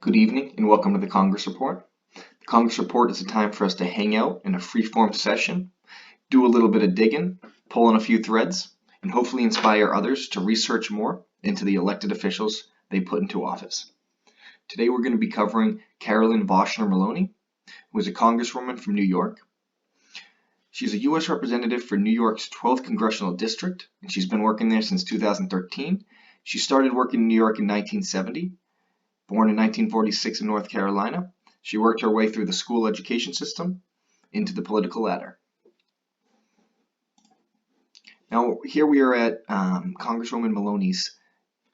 Good evening and welcome to the Congress Report. The Congress Report is a time for us to hang out in a free-form session, do a little bit of digging, pull on a few threads, and hopefully inspire others to research more into the elected officials they put into office. Today we're going to be covering Carolyn Maloney, who is a Congresswoman from New York. She's a U.S. representative for New York's 12th Congressional District, and she's been working there since 2013. She started working in New York in 1970. Born in 1946 in North Carolina, she worked her way through the school education system into the political ladder. Now, here we are at Congresswoman Maloney's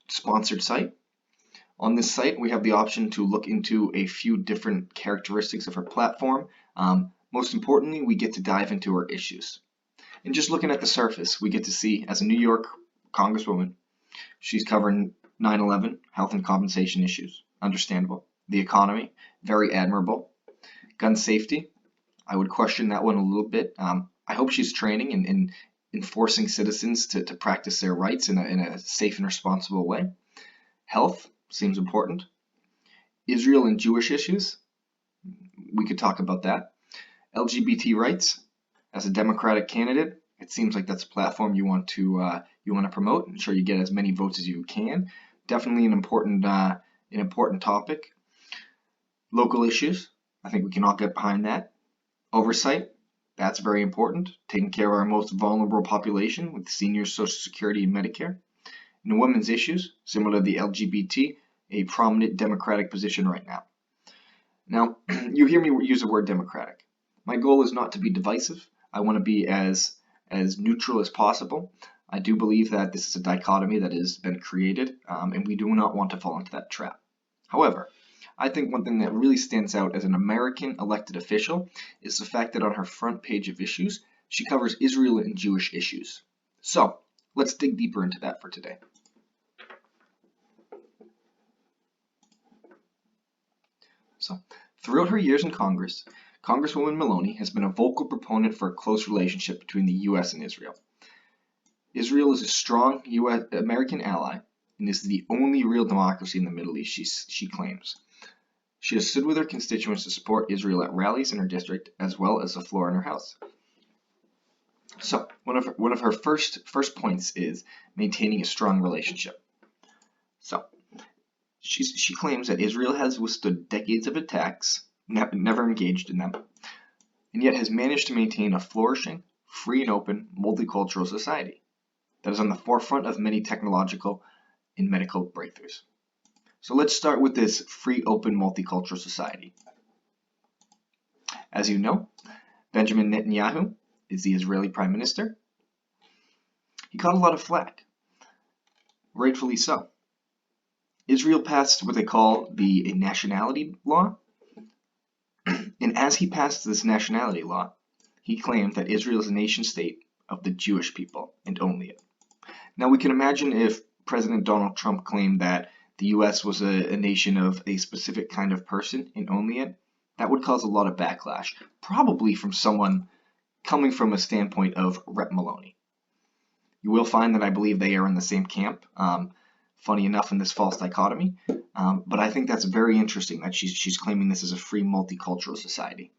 sponsored site. On this site, we have the option to look into a few different characteristics of her platform. Most importantly, we get to dive into her issues. And just looking at the surface, we get to see, as a New York Congresswoman, she's covering 9/11 health and compensation issues. Understandable. The economy, very admirable. Gun safety, I would question that one a little bit. I hope she's training and enforcing citizens to practice their rights in a safe and responsible way. Health seems important. Israel and Jewish issues, we could talk about that. LGBT rights, as a Democratic candidate, it seems like that's a platform you want to promote. Ensure you get as many votes as you can. Definitely an important topic. Local issues, I think we can all get behind that. Oversight, that's very important. Taking care of our most vulnerable population with seniors, Social Security, and Medicare. And women's issues, similar to the LGBT, a prominent Democratic position right now. Now, you hear me use the word Democratic. My goal is not to be divisive. I want to be as neutral as possible. I do believe that this is a dichotomy that has been created, and we do not want to fall into that trap. However, I think one thing that really stands out as an American elected official is the fact that on her front page of issues, she covers Israel and Jewish issues. So, let's dig deeper into that for today. So, throughout her years in Congress, Congresswoman Maloney has been a vocal proponent for a close relationship between the U.S. and Israel. Israel is a strong American ally and is the only real democracy in the Middle East, she claims. She has stood with her constituents to support Israel at rallies in her district as well as the floor in her house. So, one of her first points is maintaining a strong relationship. So, she claims that Israel has withstood decades of attacks, never engaged in them, and yet has managed to maintain a flourishing, free and open, multicultural society that is on the forefront of many technological and medical breakthroughs. So let's start with this free, open, multicultural society. As you know, Benjamin Netanyahu is the Israeli Prime Minister. He caught a lot of flack, rightfully so. Israel passed what they call the nationality law, and as he passed this nationality law, he claimed that Israel is a nation state of the Jewish people and only it. Now we can imagine if President Donald Trump claimed that the U.S. was a nation of a specific kind of person and only it, that would cause a lot of backlash, probably from someone coming from a standpoint of Rep. Maloney. You will find that I believe they are in the same camp, funny enough in this false dichotomy, but I think that's very interesting that she's claiming this is a free multicultural society.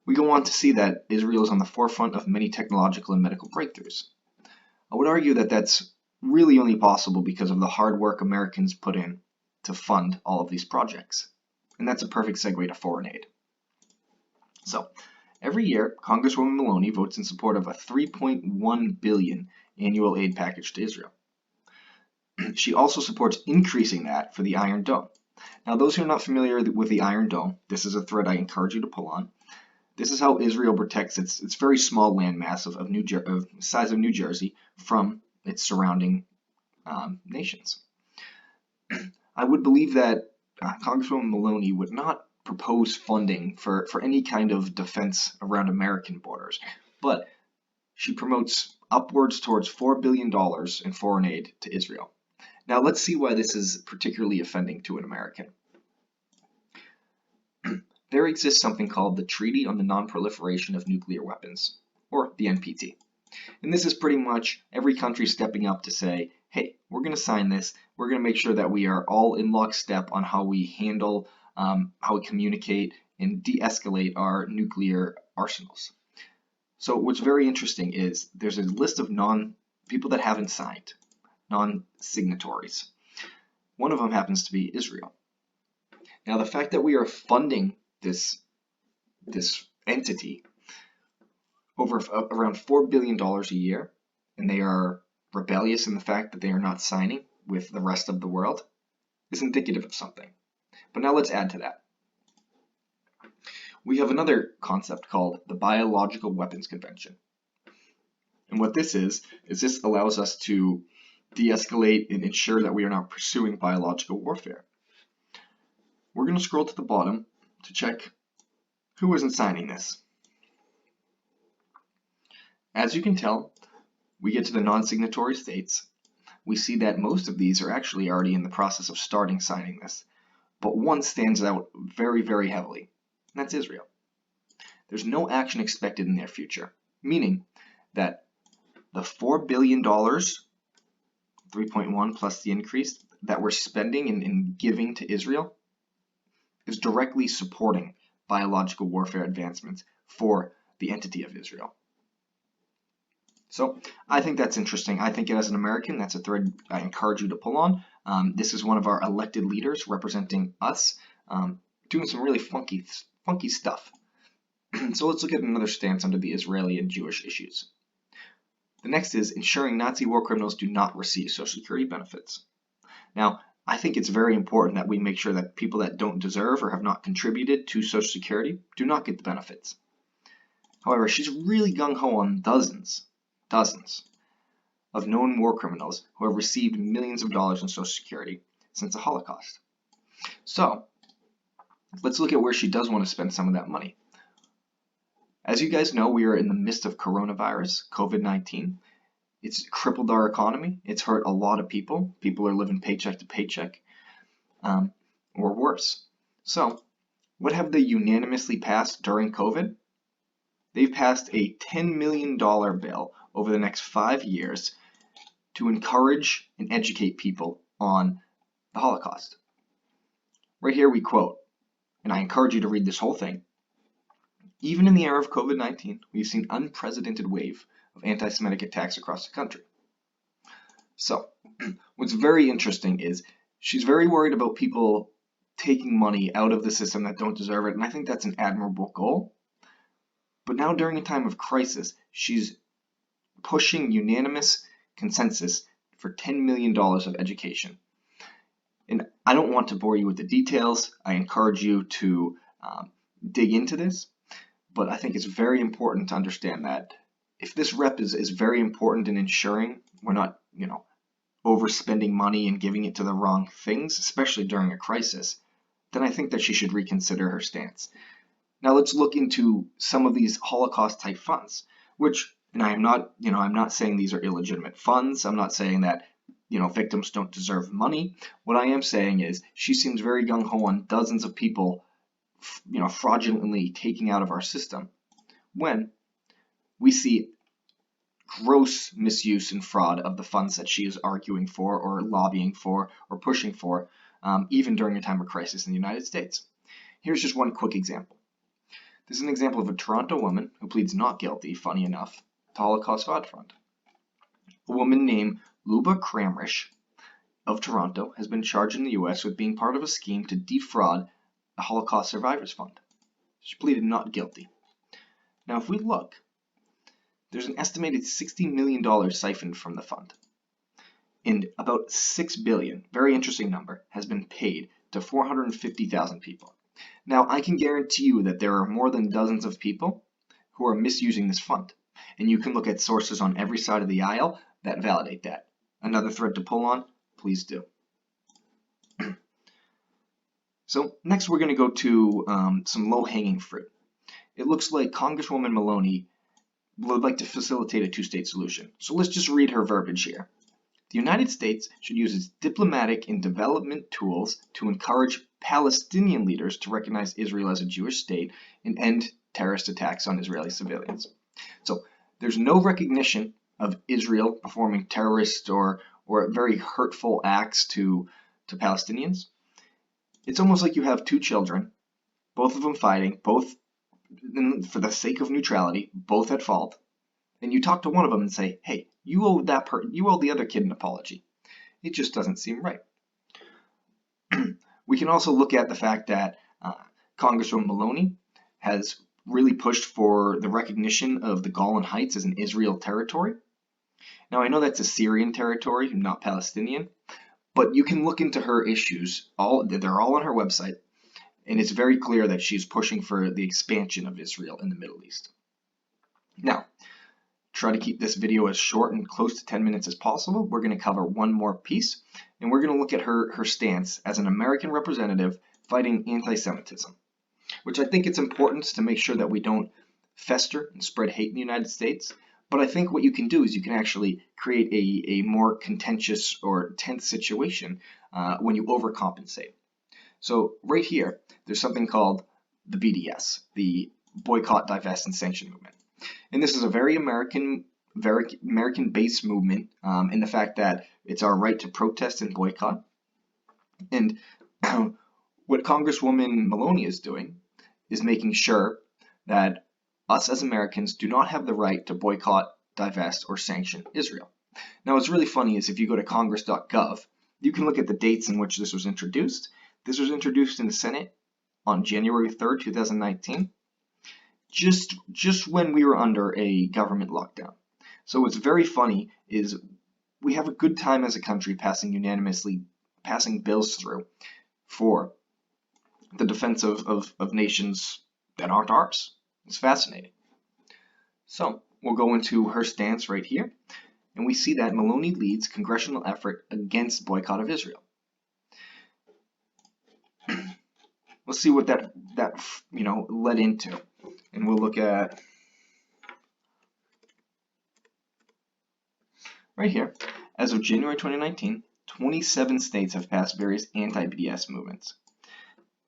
We go on to see that Israel is on the forefront of many technological and medical breakthroughs. I would argue that that's really only possible because of the hard work Americans put in to fund all of these projects. And that's a perfect segue to foreign aid. So, every year, Congresswoman Maloney votes in support of a $3.1 billion annual aid package to Israel. She also supports increasing that for the Iron Dome. Now, those who are not familiar with the Iron Dome, this is a thread I encourage you to pull on. This is how Israel protects its very small landmass of size of New Jersey from its surrounding nations. I would believe that Congresswoman Maloney would not propose funding for any kind of defense around American borders, but she promotes upwards towards $4 billion in foreign aid to Israel. Now let's see why this is particularly offending to an American. There exists something called the Treaty on the Non-Proliferation of Nuclear Weapons, or the NPT. And this is pretty much every country stepping up to say, hey, we're going to sign this. We're going to make sure that we are all in lockstep on how we handle, how we communicate and de-escalate our nuclear arsenals. So what's very interesting is there's a list of people that haven't signed, non-signatories. One of them happens to be Israel. Now, the fact that we are funding this entity over around $4 billion a year, and they are rebellious in the fact that they are not signing with the rest of the world, is indicative of something. But now let's add to that. We have another concept called the Biological Weapons Convention. And what this is this allows us to de-escalate and ensure that we are not pursuing biological warfare. We're going to scroll to the bottom to check who isn't signing this. As you can tell, we get to the non-signatory states. We see that most of these are actually already in the process of starting signing this, but one stands out very, very heavily, and that's Israel. There's no action expected in their future, meaning that the $4 billion, 3.1 plus the increase that we're spending and giving to Israel is directly supporting biological warfare advancements for the entity of Israel. So I think that's interesting. I think as an American, that's a thread I encourage you to pull on. This is one of our elected leaders representing us, doing some really funky stuff. So let's look at another stance under the Israeli and Jewish issues. The next is ensuring Nazi war criminals do not receive Social Security benefits. Now, I think it's very important that we make sure that people that don't deserve or have not contributed to Social Security do not get the benefits. However, she's really gung-ho on dozens of known war criminals who have received millions of dollars in Social Security since the Holocaust. So, let's look at where she does want to spend some of that money. As you guys know, we are in the midst of coronavirus, COVID-19. It's crippled our economy. It's hurt a lot of people. People are living paycheck to paycheck, or worse. So, what have they unanimously passed during COVID? They've passed a $10 million bill over the next 5 years to encourage and educate people on the Holocaust. Right here we quote, and I encourage you to read this whole thing. Even in the era of COVID-19, we've seen an unprecedented wave of anti-Semitic attacks across the country. So, what's very interesting is she's very worried about people taking money out of the system that don't deserve it, and I think that's an admirable goal. But now during a time of crisis, she's pushing unanimous consensus for $10 million of education. And I don't want to bore you with the details. I encourage you to dig into this. But I think it's very important to understand that if this rep is very important in ensuring we're not, overspending money and giving it to the wrong things, especially during a crisis, then I think that she should reconsider her stance. Now let's look into some of these Holocaust type funds, which, and I'm not saying these are illegitimate funds. I'm not saying that, victims don't deserve money. What I am saying is she seems very gung-ho on dozens of people fraudulently taking out of our system when we see gross misuse and fraud of the funds that she is arguing for or lobbying for or pushing for, even during a time of crisis in the United States. Here's just one quick example. This is an example of a Toronto woman who pleads not guilty, funny enough, to Holocaust Fraud Fund. A woman named Luba Kramrisch of Toronto has been charged in the U.S. with being part of a scheme to defraud the Holocaust Survivors Fund. She pleaded not guilty. Now, if we look, there's an estimated $60 million siphoned from the fund, and about $6 billion, very interesting number, has been paid to 450,000 people. Now, I can guarantee you that there are more than dozens of people who are misusing this fund, and you can look at sources on every side of the aisle that validate that. Another thread to pull on, please do. So next we're going to go to some low-hanging fruit. It looks like Congresswoman Maloney would like to facilitate a two-state solution. So let's just read her verbiage here. The United States should use its diplomatic and development tools to encourage Palestinian leaders to recognize Israel as a Jewish state and end terrorist attacks on Israeli civilians. So there's no recognition of Israel performing terrorist or or very hurtful acts to Palestinians, it's almost like you have two children, both of them fighting, both for the sake of neutrality, both at fault, and you talk to one of them and say, hey, you owe the other kid an apology. It just doesn't seem right. We can also look at the fact that Congresswoman Maloney has really pushed for the recognition of the Golan Heights as an Israel territory. Now, I know that's a Syrian territory, not Palestinian, but you can look into her issues. They're all on her website, and it's very clear that she's pushing for the expansion of Israel in the Middle East. Now, try to keep this video as short and close to 10 minutes as possible. We're going to cover one more piece, and we're going to look at her stance as an American representative fighting anti-Semitism, which I think it's important to make sure that we don't fester and spread hate in the United States. But I think what you can do is you can actually create a more contentious or tense situation when you overcompensate. So right here, there's something called the BDS, the Boycott, Divest, and Sanction Movement. And this is a very American-based movement in the fact that it's our right to protest and boycott. And what Congresswoman Maloney is doing is making sure that us as Americans do not have the right to boycott, divest, or sanction Israel. Now, what's really funny is if you go to congress.gov, you can look at the dates in which this was introduced. This was introduced in the Senate on January 3rd, 2019, just when we were under a government lockdown. So what's very funny is we have a good time as a country passing bills through for the defense of nations that aren't ours. It's fascinating. So we'll go into her stance right here, and we see that Maloney leads congressional effort against boycott of Israel. Let's see what that led into, and we'll look at right here. As of January 2019, 27 states have passed various anti-BDS movements.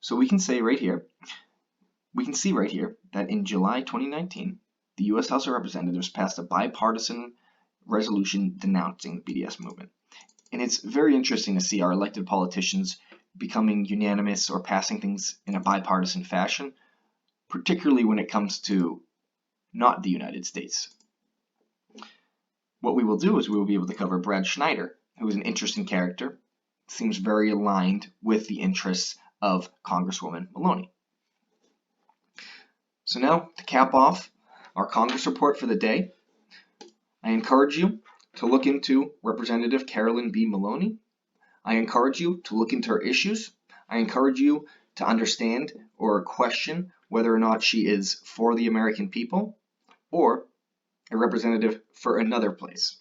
So we can see right here that in July 2019, the U.S. House of Representatives passed a bipartisan resolution denouncing the BDS movement. And it's very interesting to see our elected politicians becoming unanimous or passing things in a bipartisan fashion, particularly when it comes to not the United States. What we will do is we will be able to cover Brad Schneider, who is an interesting character, seems very aligned with the interests of Congresswoman Maloney. So now, to cap off our Congress report for the day, I encourage you to look into Representative Carolyn B. Maloney. I encourage you to look into her issues. I encourage you to understand or question whether or not she is for the American people or a representative for another place.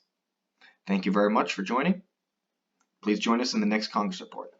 Thank you very much for joining. Please join us in the next Congress report.